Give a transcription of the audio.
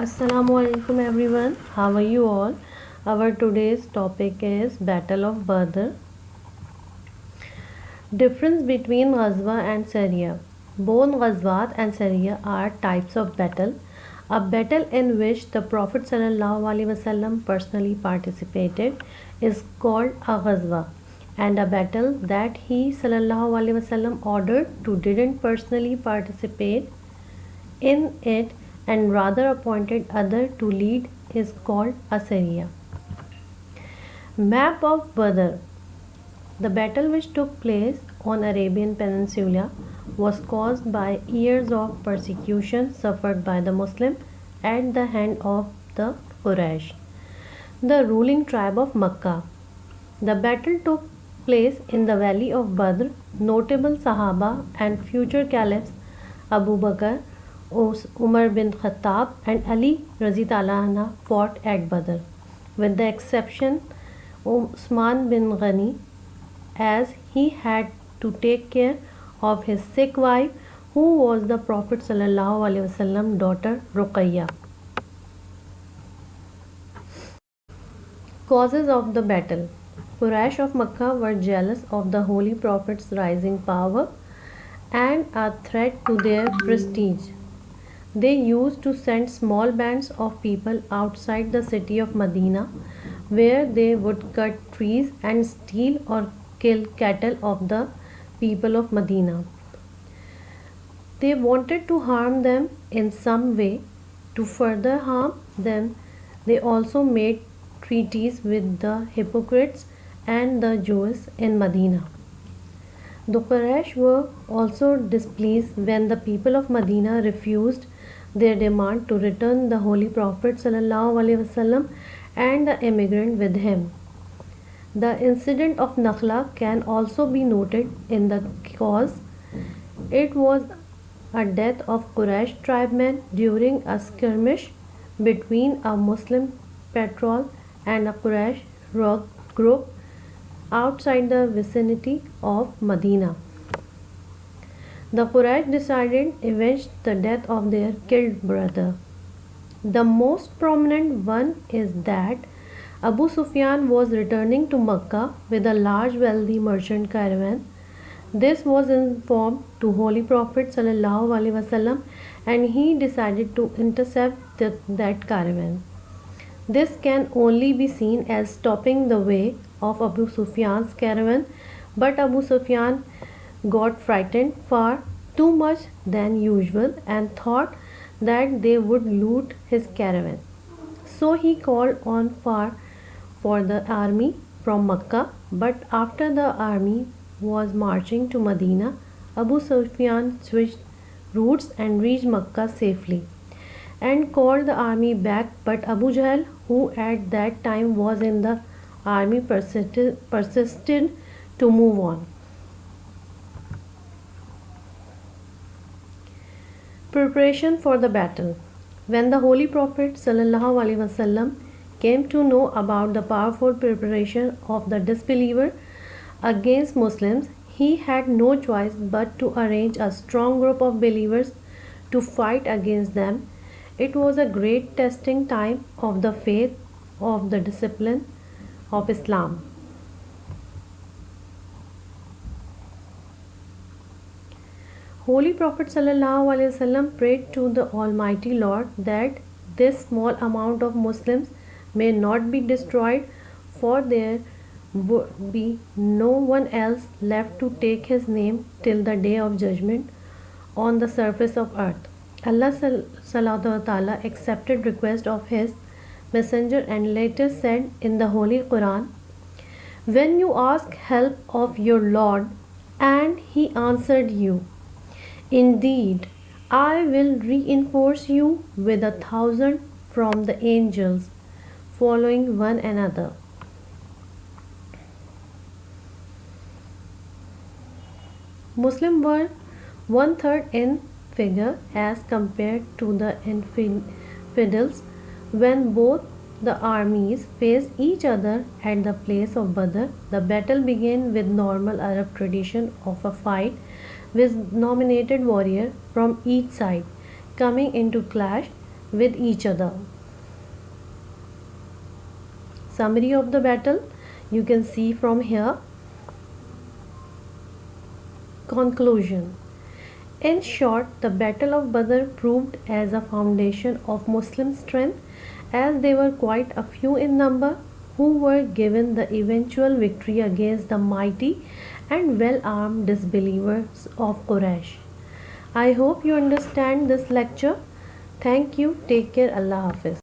Assalamu alaikum everyone. How are you all? Our today's topic is Battle of Badr. Difference between Ghazwa and Sariya. Both Ghazwat and Sariya are types of battle. A battle in which the Prophet ﷺ personally participated is called a Ghazwa, and a battle that he ﷺ ordered to didn't personally participate in it and rather appointed other to lead is called a Sariya. Map of Badr. The battle which took place on Arabian Peninsula was caused by years of persecution suffered by the Muslim at the hand of the Quraysh, the ruling tribe of Makkah. The battle took place in the valley of Badr. Notable Sahaba and future caliphs Abu Bakr, Umar bin Khattab and Ali Razi Anha fought at Badr, with the exception Usman bin Ghani, as he had to take care of his sick wife, who was the Prophet ﷺ daughter Ruqayya. Causes of the battle. Quraysh of Makkah were jealous of the Holy Prophet's rising power and a threat to their prestige. They used to send small bands of people outside the city of Medina, where they would cut trees and steal or kill cattle of the people of Medina. They wanted to harm them in some way. To further harm them, they also made treaties with the hypocrites and the Jews in Medina. The Quraysh were also displeased when the people of Medina refused their demand to return the Holy Prophet ﷺ and the immigrant with him. The incident of Nakhla can also be noted in the cause. It was a death of Quraysh tribemen during a skirmish between a Muslim patrol and a Quraysh group outside the vicinity of Medina. The Quraysh decided to avenge the death of their killed brother. The most prominent one is that Abu Sufyan was returning to Mecca with a large wealthy merchant caravan. This was informed to Holy Prophet ﷺ and he decided to intercept that caravan. This can only be seen as stopping the way of Abu Sufyan's caravan, but Abu Sufyan got frightened far too much than usual and thought that they would loot his caravan. So he called on for the army from Mecca, but after the army was marching to Medina, Abu Sufyan switched routes and reached Mecca safely and called the army back, but Abu Jahl, who at that time was in the army, persisted to move on. Preparation for the battle. When the Holy Prophet ﷺ came to know about the powerful preparation of the disbeliever against Muslims, he had no choice but to arrange a strong group of believers to fight against them. It was a great testing time of the faith of the discipline of Islam. Holy Prophet ﷺ prayed to the Almighty Lord that this small amount of Muslims may not be destroyed, for there would be no one else left to take his name till the day of judgment on the surface of earth. Allah Ta'ala accepted request of his messenger and later said in the Holy Quran, "When you ask help of your Lord, and he answered you, indeed, I will reinforce you with 1,000 from the angels, following one another." Muslims were one third in figure as compared to the infidels. When both the armies faced each other at the place of Badr, the battle began with normal Arab tradition of a fight with nominated warrior from each side coming into clash. with each other. Summary of the battle you can see from here. Conclusion. In short, the Battle of Badr proved as a foundation of Muslim strength, as they were quite a few in number who were given the eventual victory against the mighty and well-armed disbelievers of Quraysh. I hope you understand this lecture. Thank you. Take care. Allah Hafiz.